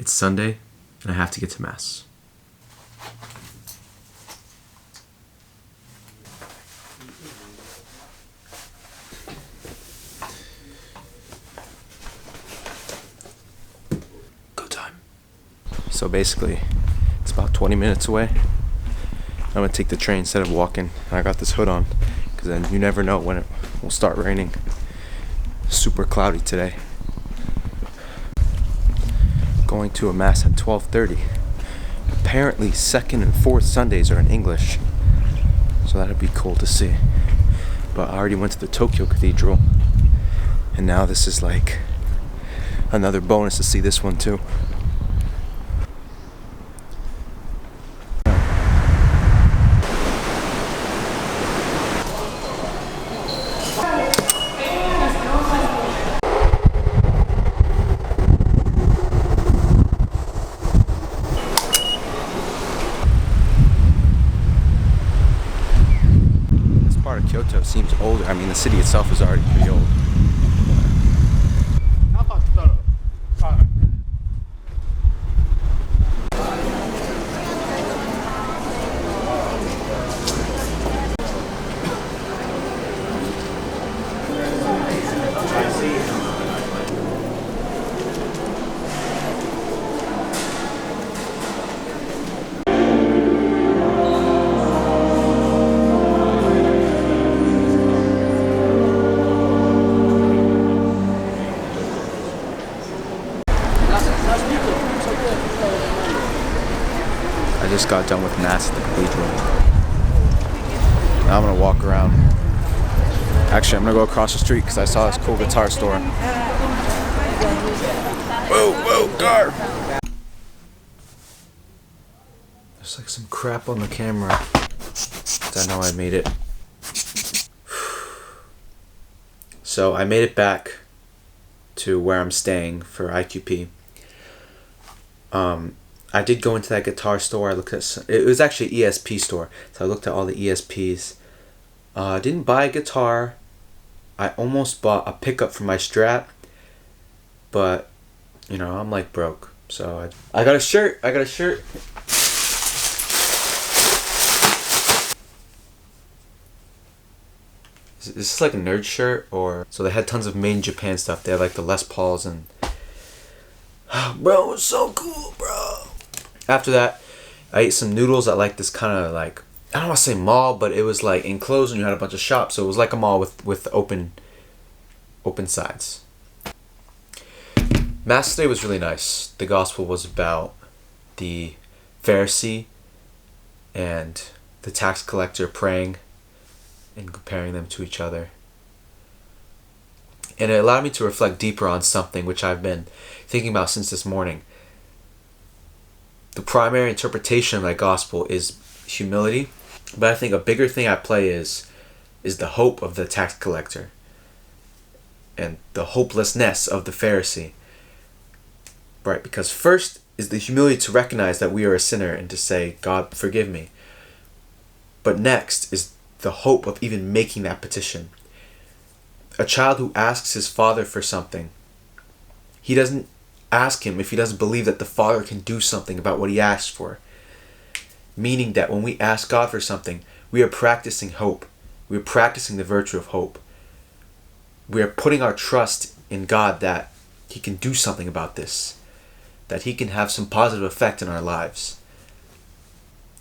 It's Sunday, and I have to get to Mass. Go time. So basically, it's about 20 minutes away. I'm gonna take the train instead of walking. And I got this hood on, because then you never know when it will start raining. Super cloudy today. Going to a Mass at 12:30. Apparently second and fourth Sundays are in English, so that'd be cool to see. But I already went to the Tokyo Cathedral, and now this is like another bonus to see this one too. Kyoto seems older. I mean, the city itself is already pretty old. I just got done with Mass at the cathedral. Now I'm gonna walk around. Actually, I'm gonna go across the street because I saw this cool guitar store. Whoa, car! There's like some crap on the camera. I know I made it. So I made it back to where I'm staying for IQP. I did go into that guitar store. I looked at it was actually an ESP store, so I looked at all the ESPs. I didn't buy a guitar. I almost bought a pickup for my Strat, but you know, I'm like broke, so I got a shirt. Is this like a nerd shirt, or so they had tons of Made in Japan stuff. They had like the Les Pauls and bro, it was so cool, bro. After that, I ate some noodles at like this kind of like, I don't want to say mall, but it was like enclosed and you had a bunch of shops, so it was like a mall with open sides. Mass today was really nice. The gospel was about the pharisee and the tax collector praying and comparing them to each other. And it allowed me to reflect deeper on something which I've been thinking about since this morning. The primary interpretation of that gospel is humility, but I think a bigger thing at play is the hope of the tax collector and the hopelessness of the Pharisee. Right, because first is the humility to recognize that we are a sinner and to say, God, forgive me. But next is the hope of even making that petition. A child who asks his father for something, he doesn't ask him if he doesn't believe that the father can do something about what he asked for. Meaning that when we ask God for something, we are practicing hope. We are practicing the virtue of hope. We are putting our trust in God that He can do something about this, that He can have some positive effect in our lives.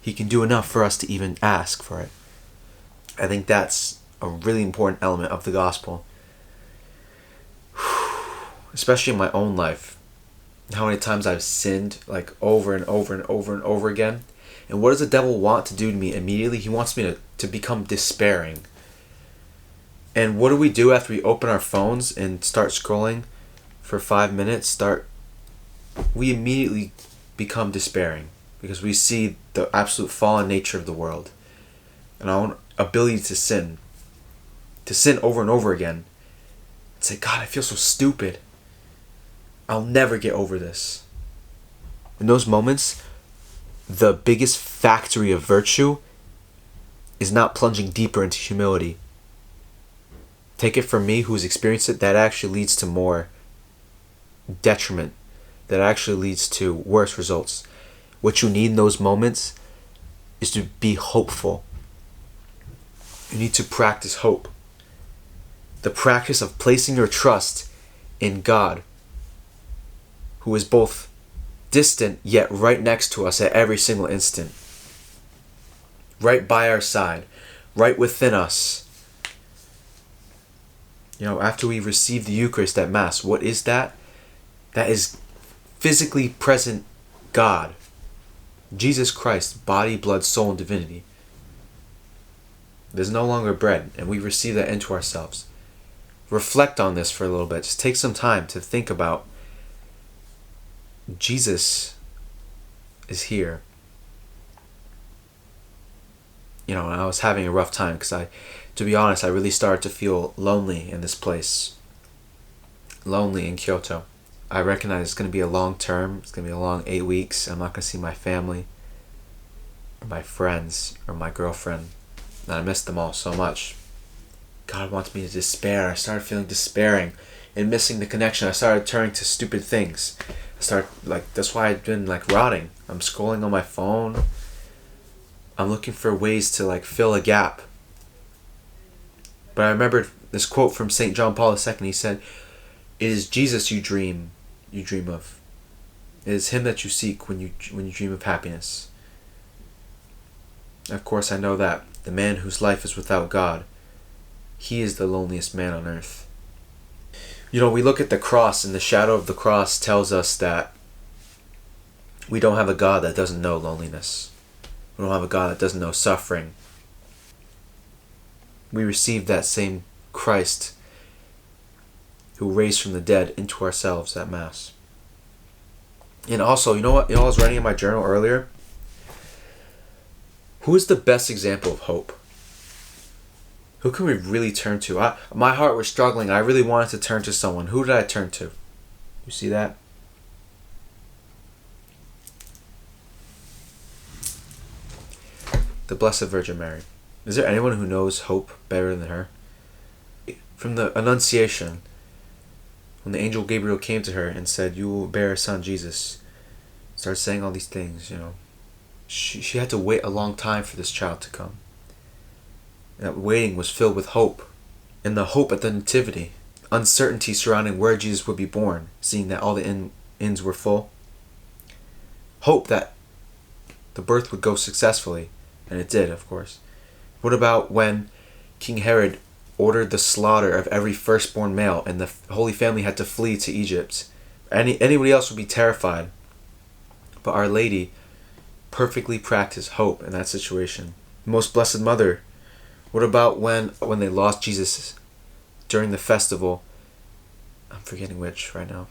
He can do enough for us to even ask for it. I think that's a really important element of the gospel. Especially in my own life. How many times I've sinned like over and over and over and over again. And what does the devil want to do to me immediately? He wants me to become despairing. And what do we do after we open our phones and start scrolling for 5 minutes? We immediately become despairing because we see the absolute fallen nature of the world and our own ability to sin over and over again. And say, God, I feel so stupid. I'll never get over this. In those moments, the biggest factory of virtue is not plunging deeper into humility. Take it from me, who's experienced it, that actually leads to more detriment that actually leads to worse results. What you need in those moments is to be hopeful. You need to practice hope. The practice of placing your trust in God, who is both distant yet right next to us at every single instant. Right by our side, right within us. After we receive the Eucharist at Mass, what is that? That is physically present God. Jesus Christ, body, blood, soul, and divinity. There's no longer bread, and we receive that into ourselves. Reflect on this for a little bit. Just take some time to think about Jesus is here. I was having a rough time because to be honest, I really started to feel lonely in this place. Lonely in Kyoto. I recognize it's going to be a long term. It's going to be a long 8 weeks. I'm not going to see my family or my friends or my girlfriend. And I miss them all so much. God wants me to despair. I started feeling despairing and missing the connection. I started turning to stupid things. That's why I've been rotting. I'm scrolling on my phone. I'm looking for ways to fill a gap. But I remembered this quote from St. John Paul II. He said, "It is Jesus you dream of. It is him that you seek when you dream of happiness." Of course, I know that the man whose life is without God, he is the loneliest man on earth. We look at the cross, and the shadow of the cross tells us that we don't have a God that doesn't know loneliness. We don't have a God that doesn't know suffering. We receive that same Christ who raised from the dead into ourselves at Mass. And also, what? I was writing in my journal earlier. Who is the best example of hope? Who can we really turn to? My heart was struggling. I really wanted to turn to someone. Who did I turn to? You see that? The Blessed Virgin Mary. Is there anyone who knows hope better than her? From the Annunciation, when the angel Gabriel came to her and said, "You will bear a son, Jesus," started saying all these things, She had to wait a long time for this child to come. And that waiting was filled with hope. And the hope at the Nativity, uncertainty surrounding where Jesus would be born, seeing that all the inns were full. Hope that the birth would go successfully, and it did, of course. What about when King Herod ordered the slaughter of every firstborn male and the Holy Family had to flee to Egypt? Anybody else would be terrified. But Our Lady perfectly practiced hope in that situation. Most Blessed Mother, what about when they lost Jesus during the festival? I'm forgetting which right now.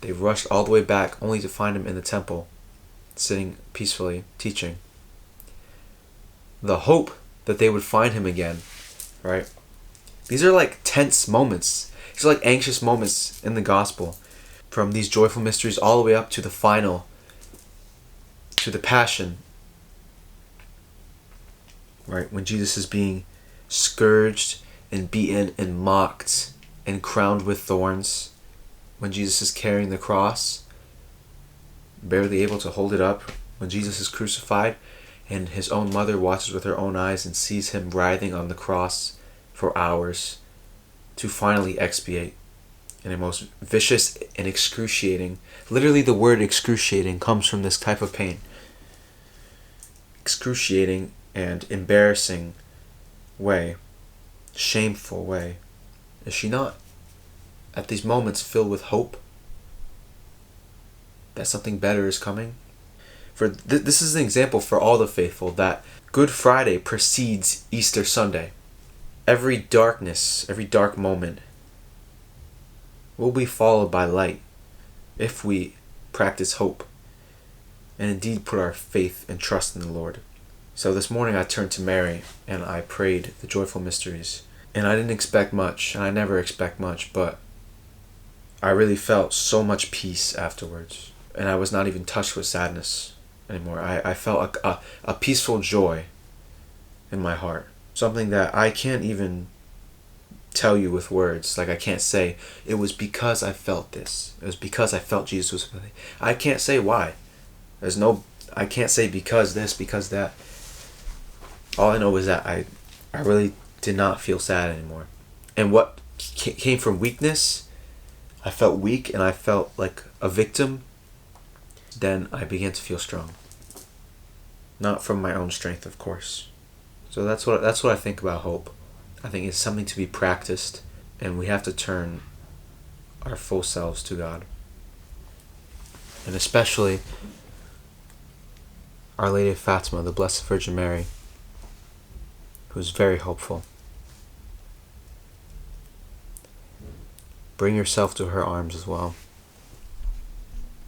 They rushed all the way back only to find him in the temple, sitting peacefully, teaching. The hope that they would find him again, right? These are tense moments. These are anxious moments in the gospel. From these joyful mysteries all the way up to the final, to the Passion, right? When Jesus is being scourged and beaten and mocked and crowned with thorns. When Jesus is carrying the cross, barely able to hold it up. When Jesus is crucified and his own mother watches with her own eyes and sees him writhing on the cross for hours to finally expiate in a most vicious and excruciating, literally the word excruciating comes from this type of pain. Excruciating and embarrassing way, shameful way. Is she not at these moments filled with hope that something better is coming? For this is an example for all the faithful that Good Friday precedes Easter Sunday. Every darkness, every dark moment will be followed by light if we practice hope and indeed put our faith and trust in the Lord. So this morning I turned to Mary and I prayed the joyful mysteries. And I didn't expect much, and I never expect much, but I really felt so much peace afterwards. And I was not even touched with sadness anymore. I felt a peaceful joy in my heart. Something that I can't even tell you with words. Like I can't say it was because I felt this. It was because I felt Jesus was with me. I can't say why. I can't say because this, because that. All I know is that I really did not feel sad anymore. And what came from weakness, I felt weak and I felt like a victim. Then I began to feel strong. Not from my own strength, of course. So that's what I think about hope. I think it's something to be practiced, and we have to turn our full selves to God. And especially Our Lady of Fatima, the Blessed Virgin Mary, who is very hopeful. Bring yourself to her arms as well.